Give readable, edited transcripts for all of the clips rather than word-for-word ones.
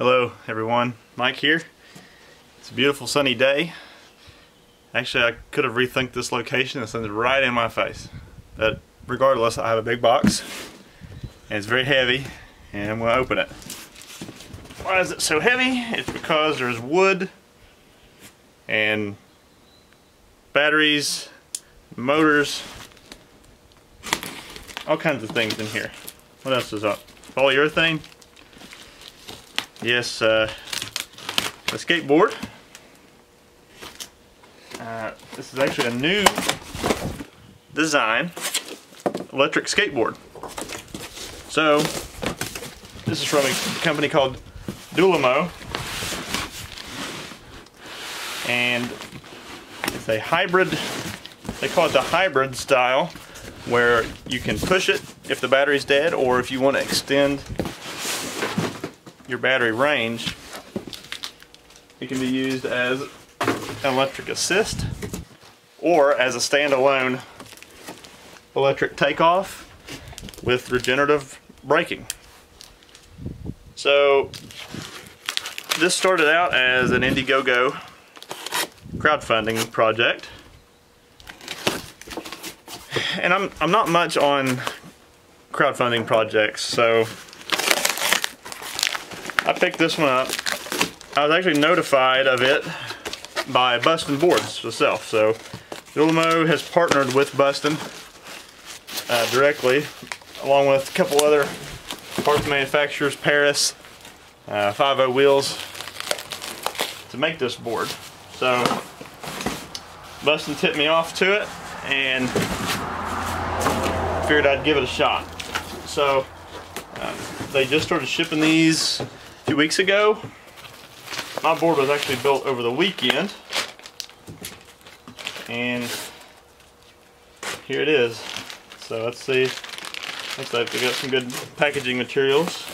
Hello everyone, Mike here. It's a beautiful sunny day. Actually, I could have rethinked this location. The sun's right in my face. But regardless, I have a big box and it's very heavy and I'm going to open it. Why is it so heavy? It's because there's wood and batteries, motors, all kinds of things in here. What else is up? Polyurethane. Yes, the skateboard. This is actually a new design electric skateboard. So this is from a company called Dualomo, and it's a hybrid. They call it the hybrid style, where you can push it if the battery's dead, or if you want to extend your battery range, it can be used as an electric assist or as a standalone electric takeoff with regenerative braking. So this started out as an Indigogo crowdfunding project, and I'm not much on crowdfunding projects, so I picked this one up. I was actually notified of it by Bustin boards itself. So Dualomo has partnered with Bustin directly, along with a couple other parts manufacturers, Paris, 5.0 wheels, to make this board. So Bustin tipped me off to it and figured I'd give it a shot. So they just started shipping these a few weeks ago. My board was actually built over the weekend, and here it is. So let's see. Looks like they got some good packaging materials.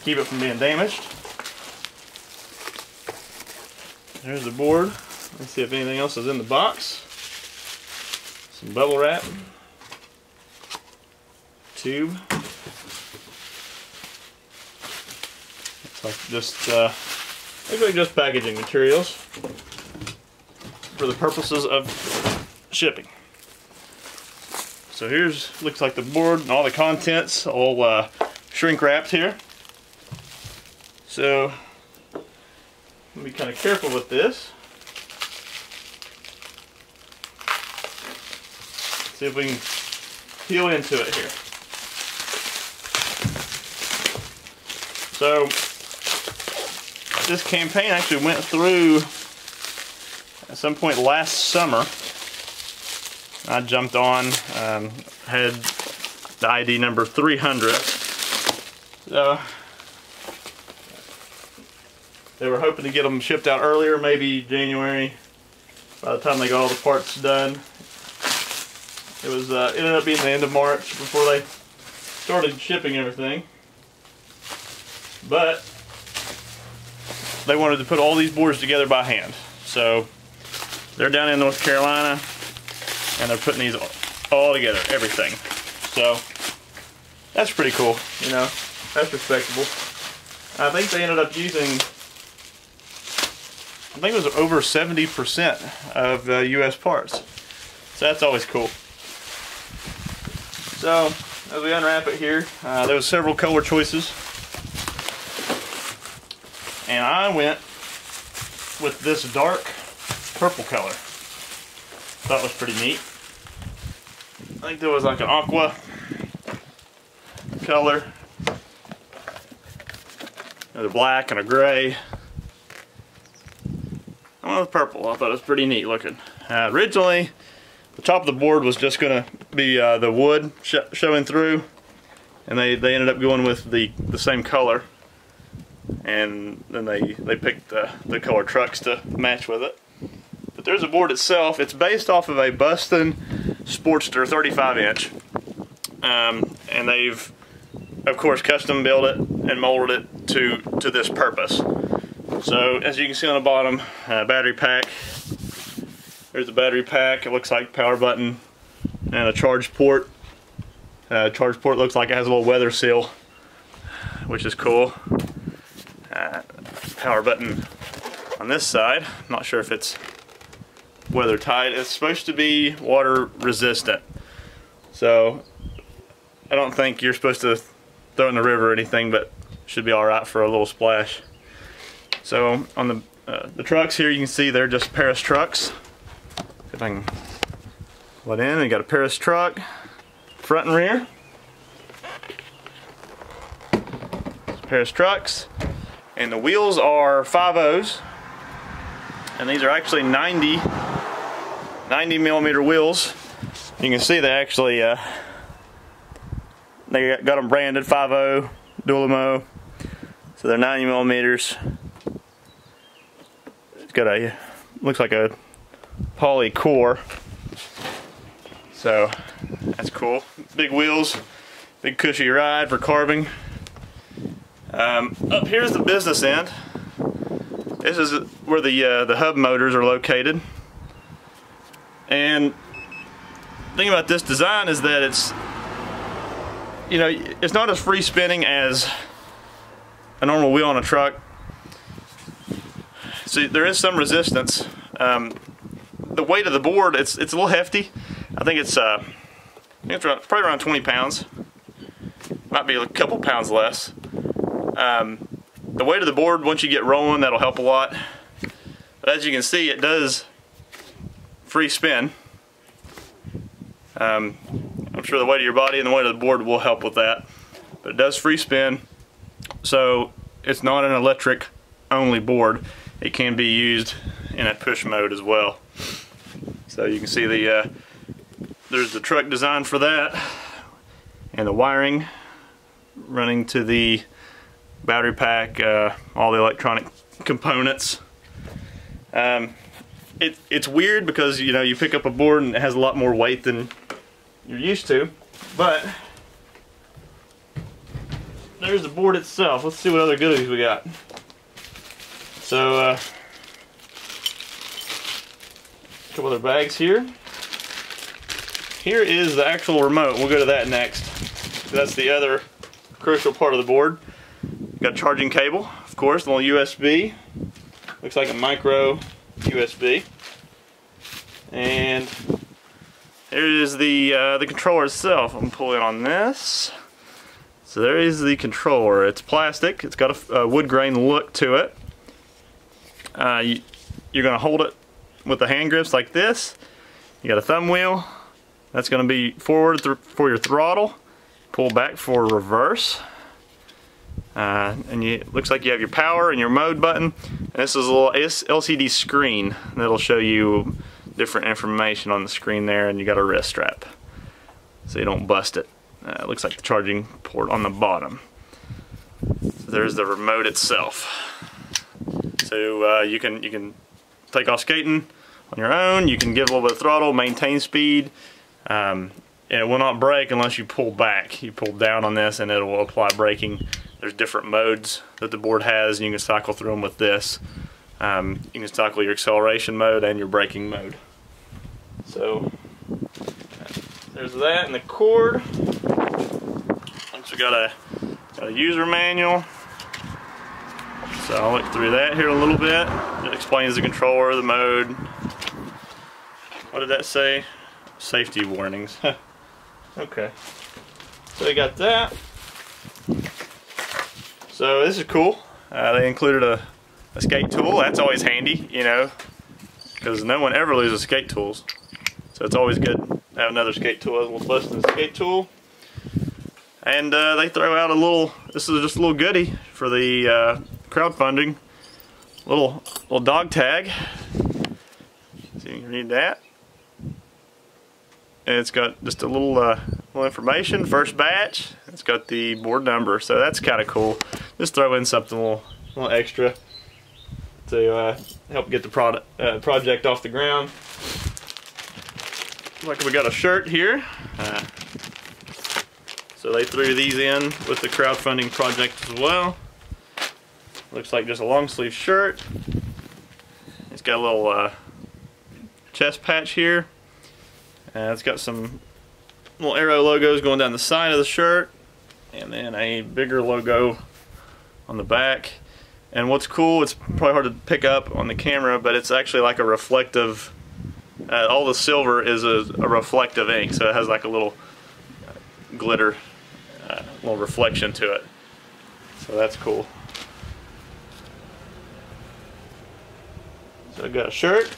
Keep it from being damaged. There's the board. Let's see if anything else is in the box. Some bubble wrap. Tube. Looks like just packaging materials for the purposes of shipping. So looks like the board and all the contents all shrink wrapped here. So I'm be kind of careful with this. See if we can peel into it here. So this campaign actually went through at some point last summer. I jumped on, had the ID number 300. So they were hoping to get them shipped out earlier, maybe January. By the time they got all the parts done, it was ended up being the end of March before they started shipping everything. But they wanted to put all these boards together by hand. So they're down in North Carolina and they're putting these all together, everything. So that's pretty cool, you know, that's respectable. I think they ended up using, I think it was over 70% of US parts. So that's always cool. So as we unwrap it here, there was several color choices. And I went with this dark purple color. That was pretty neat. I think there was like an aqua color, there's a black and a gray. I went with purple. I thought it was pretty neat looking. Originally, the top of the board was just going to be the wood showing through, and they ended up going with the same color. And then they picked the color trucks to match with it. But there's a board itself. It's based off of a Bustin Sportster 35-inch. And they've, of course, custom built it and molded it to this purpose. So as you can see on the bottom, battery pack. There's the battery pack. It looks like power button and a charge port. Charge port looks like it has a little weather seal which is cool. Power button on this side. I'm not sure if it's weather tight. It's supposed to be water resistant, so I don't think you're supposed to throw it in the river or anything, but should be all right for a little splash. So on the trucks here, you can see they're just Paris trucks. If I can let in, you got a Paris truck, front and rear. Paris trucks, and the wheels are 5.0s, and these are actually 90 millimeter wheels. You can see they actually they got them branded 5.0 Dualomo, so they're 90 millimeters. It's got a, looks like a poly core, so that's cool. Big wheels, big cushy ride for carving. Up here's the business end. This is where the hub motors are located. And the thing about this design is that it's, you know, it's not as free spinning as a normal wheel on a truck. So there is some resistance. The weight of the board, it's a little hefty. I think it's probably around 20 pounds. Might be a couple pounds less. The weight of the board, once you get rolling, that'll help a lot. But as you can see, it does free spin. I'm sure the weight of your body and the weight of the board will help with that. But it does free spin, so it's not an electric only board. It can be used in a push mode as well. So you can see there's the truck design for that, and the wiring running to the battery pack, all the electronic components. It's weird because, you know, you pick up a board and it has a lot more weight than you're used to, but there's the board itself. Let's see what other goodies we got. So a couple other bags here. Here is the actual remote. We'll go to that next. That's the other crucial part of the board. Got a charging cable, of course, a little USB. Looks like a micro USB. And here is the controller itself. I'm pulling on this. So there is the controller. It's plastic. It's got a wood grain look to it. You're going to hold it with the hand grips like this. You got a thumb wheel. That's going to be forward for your throttle. Pull back for reverse. And it looks like you have your power and your mode button. And this is a little LCD screen that'll show you different information on the screen there, and you got a wrist strap so you don't bust it. It looks like the charging port on the bottom. So there's the remote itself. So you can take off skating on your own. You can give a little bit of throttle, maintain speed, and it will not brake unless you pull back. You pull down on this and it will apply braking. There's different modes that the board has, and you can cycle through them with this. You can cycle your acceleration mode and your braking mode. So there's that, and the cord. Once we got a user manual. So I'll look through that here a little bit. It explains the controller, the mode. What did that say? Safety warnings. Okay. So we got that. So this is cool. They included a skate tool. That's always handy, you know, because no one ever loses skate tools. So it's always good to have another skate tool, as well. Bustin skate tool. And they throw out a little, this is just a little goodie for the crowdfunding. Little dog tag. So you can read that. And it's got just a little information, first batch. It's got the board number, so that's kind of cool. Just throw in something a little extra to help get the project off the ground. Like we got a shirt here. So they threw these in with the crowdfunding project as well. Looks like just a long sleeve shirt. It's got a little chest patch here. It's got some little arrow logos going down the side of the shirt, and then a bigger logo on the back. And what's cool, it's probably hard to pick up on the camera, but it's actually like a reflective, all the silver is a reflective ink, so it has like a little glitter, little reflection to it. So that's cool. So I got a shirt,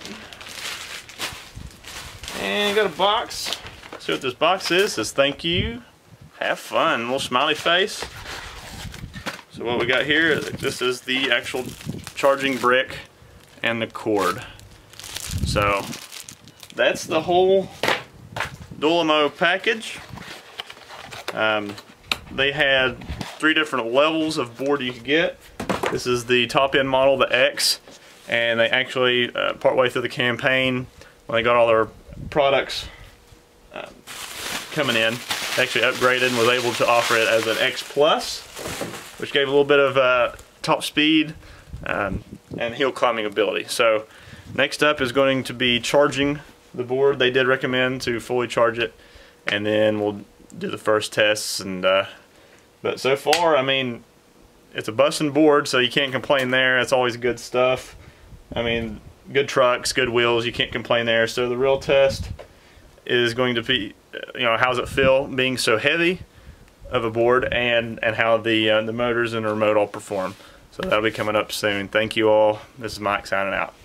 and got a box. See what this box is? It says thank you, have fun, little smiley face. So what we got here, this is the actual charging brick and the cord. So that's the whole Dualomo package. They had 3 different levels of board you could get. This is the top end model, the X, and they actually, partway through the campaign, when they got all their products coming in, they actually upgraded and was able to offer it as an X Plus, which gave a little bit of top speed and hill climbing ability. So next up is going to be charging the board. They did recommend to fully charge it, and then we'll do the first tests. And but so far, I mean, it's a Bustin board, so you can't complain there. That's always good stuff. I mean, good trucks, good wheels, you can't complain there. So the real test is going to be, you know, how's it feel being so heavy of a board, and how the motors and the remote all perform. So that'll be coming up soon. Thank you all. This is Mike signing out.